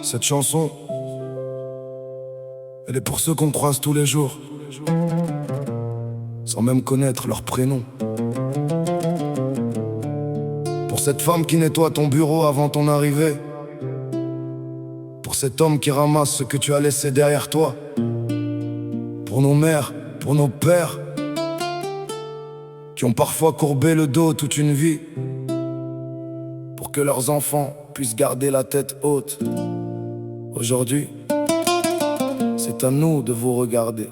Cette chanson, elle est pour ceux qu'on croise tous les jours, sans même connaître leur prénom. Pour cette femme qui nettoie ton bureau avant ton arrivée. Pour cet homme qui ramasse ce que tu as laissé derrière toi. Pour nos mères, pour nos pères, qui ont parfois courbé le dos toute une vie, pour que leurs enfants puissent garder la tête haute. Aujourd'hui, c'est à nous de vous regarder.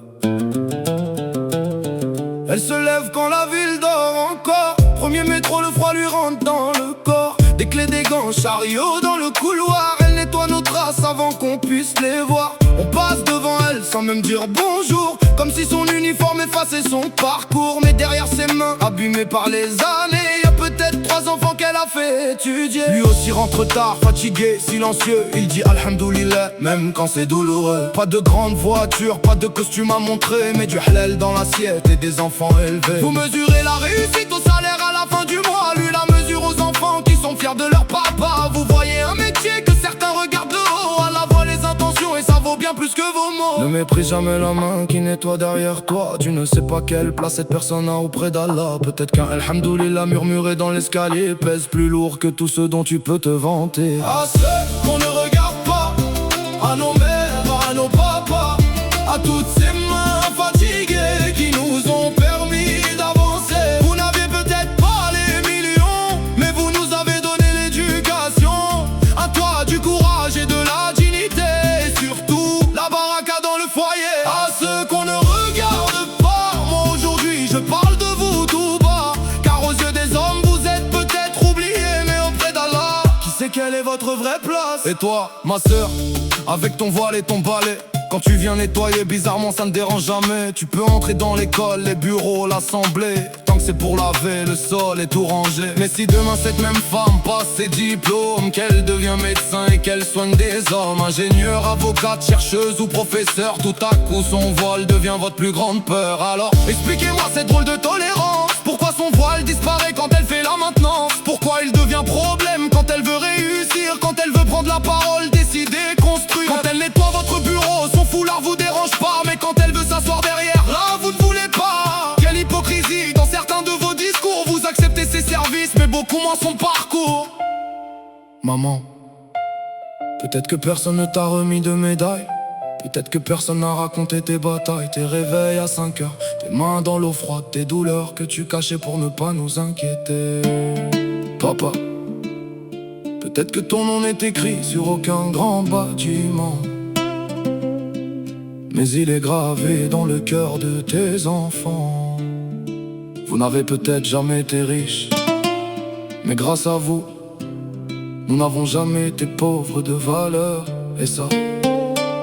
Elle se lève quand la ville dort encore. Premier métro, le froid lui rentre dans le corps. Des clés, des gants, chariot dans le couloir. Elle nettoie nos traces avant qu'on puisse les voir. On passe devant elle sans même dire bonjour, comme si son uniforme effaçait son parcours. Mais derrière ses mains, abîmées par les années, y'a peut-être 3 enfants qu'elle a fait étudier. Lui aussi rentre tard, fatigué, silencieux. Il dit Alhamdoulilah, même quand c'est douloureux. Pas de grande voiture, pas de costume à montrer, mais du halal dans l'assiette et des enfants élevés. Vous mesurez la réussite au salaire à la fin du mois. Lui la mesure aux enfants qui sont fiers de leur papa. Vous voyez un métier que certains regardent de haut. À la voix les intentions et ça vaut bien plus que vos mots. Ne méprise jamais la main qui nettoie derrière toi. Tu ne sais pas quelle place cette personne a auprès d'Allah. Peut-être qu'un Alhamdoulilah murmuré dans l'escalier pèse plus lourd que tout ce dont tu peux te vanter. À ceux qu'on ne regarde pas, à nos mères, à nos papas, à toutes ces mains fatiguées qui nous ont permis d'avancer. Vous n'aviez peut-être pas les millions, mais vous nous avez donné l'éducation. À toi du courage et de la dignité, et surtout la baraka dans le foyer. À ceux qu'on ne regarde pas, moi aujourd'hui je parle de vous tout bas, car aux yeux des hommes vous êtes peut-être oubliés, mais auprès d'Allah, qui sait quelle est votre vraie place. Et toi, ma sœur, avec ton voile et ton balai, quand tu viens nettoyer, bizarrement ça ne dérange jamais. Tu peux entrer dans l'école, les bureaux, l'assemblée, tant que c'est pour laver le sol et tout ranger. Mais si demain cette même femme passe ses diplômes, qu'elle devient médecin et qu'elle soigne des hommes, ingénieure, avocate, chercheuse ou professeur, tout à coup son voile devient votre plus grande peur. Alors expliquez-moi cette drôle de tolérance. Pourquoi son voile disparaît quand elle fait la maintenance? Pourquoi il devient problème quand elle veut réussir, quand elle veut prendre la parole, décider, construire? Quand elle nettoie votre bureau, son foulard vous dérange pas, mais quand elle veut s'asseoir derrière, là vous ne voulez pas. Quelle hypocrisie, dans certains de vos discours, vous acceptez ses services, mais beaucoup moins son parcours. Maman, peut-être que personne ne t'a remis de médaille. Peut-être que personne n'a raconté tes batailles, tes réveils à 5 heures, tes mains dans l'eau froide, tes douleurs que tu cachais pour ne pas nous inquiéter. Papa, peut-être que ton nom n'est écrit sur aucun grand bâtiment, mais il est gravé dans le cœur de tes enfants. Vous n'avez peut-être jamais été riches, mais grâce à vous, nous n'avons jamais été pauvres de valeur. Et ça,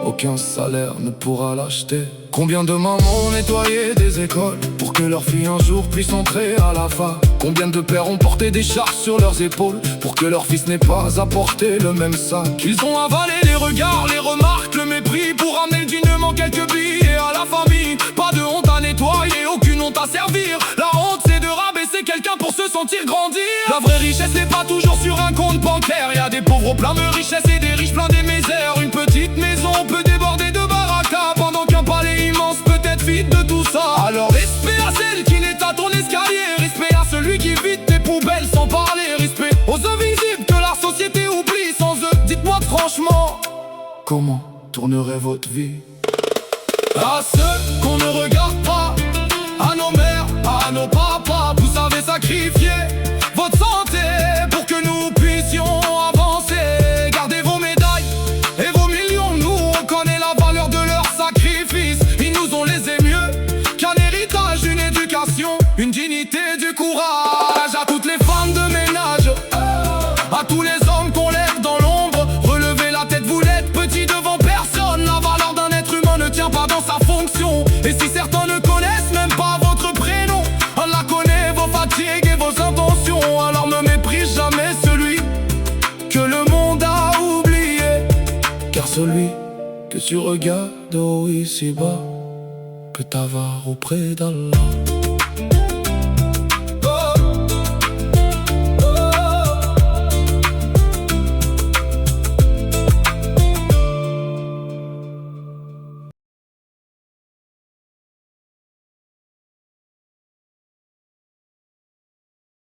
aucun salaire ne pourra l'acheter. Combien de mamans ont nettoyé des écoles pour que leurs filles un jour puissent entrer à la fac? Combien de pères ont porté des charges sur leurs épaules pour que leur fils n'ait pas à porter le même sac? Ils ont avalé les regards, les remarques, le mépris pour ramener dignement quelques billets à la famille. Pas de honte à nettoyer, aucune honte à servir. La honte c'est de rabaisser quelqu'un pour se sentir grandir. La vraie richesse n'est pas toujours sur un compte bancaire. Y'a des pauvres pleins de richesse et des riches pleins des misères. Une petite maison peut déborder de baraka, pendant qu'un palais immense peut être vide de tout ça. Alors respect à celle qui n'est à ton escalier, respect à celui qui vide tes poubelles sans parler, respect aux invisibles que la société oublie. Sans eux, dites-moi franchement, comment tournerait votre vie? À ceux qu'on ne regarde pas, à nos mères, à nos papas, vous savez sacrifier votre santé pour que nous puissions avancer. Gardez vos médailles et vos millions, nous on connaît la valeur de leur sacrifice. Ils nous ont lésés mieux qu'un héritage, une éducation, une dignité, du courage. À toutes les femmes de ménage, à tous les hommes qu'on lève dans l'ombre, relevez la tête, vous n'êtes petit devant personne. La valeur d'un être humain ne tient pas dans sa fonction. Et si certains ne connaissent même pas votre prénom, Allah connaît vos fatigues et vos intentions. Alors ne méprise jamais celui que le monde a oublié, car celui que tu regardes ici-bas peut avoir auprès d'Allah.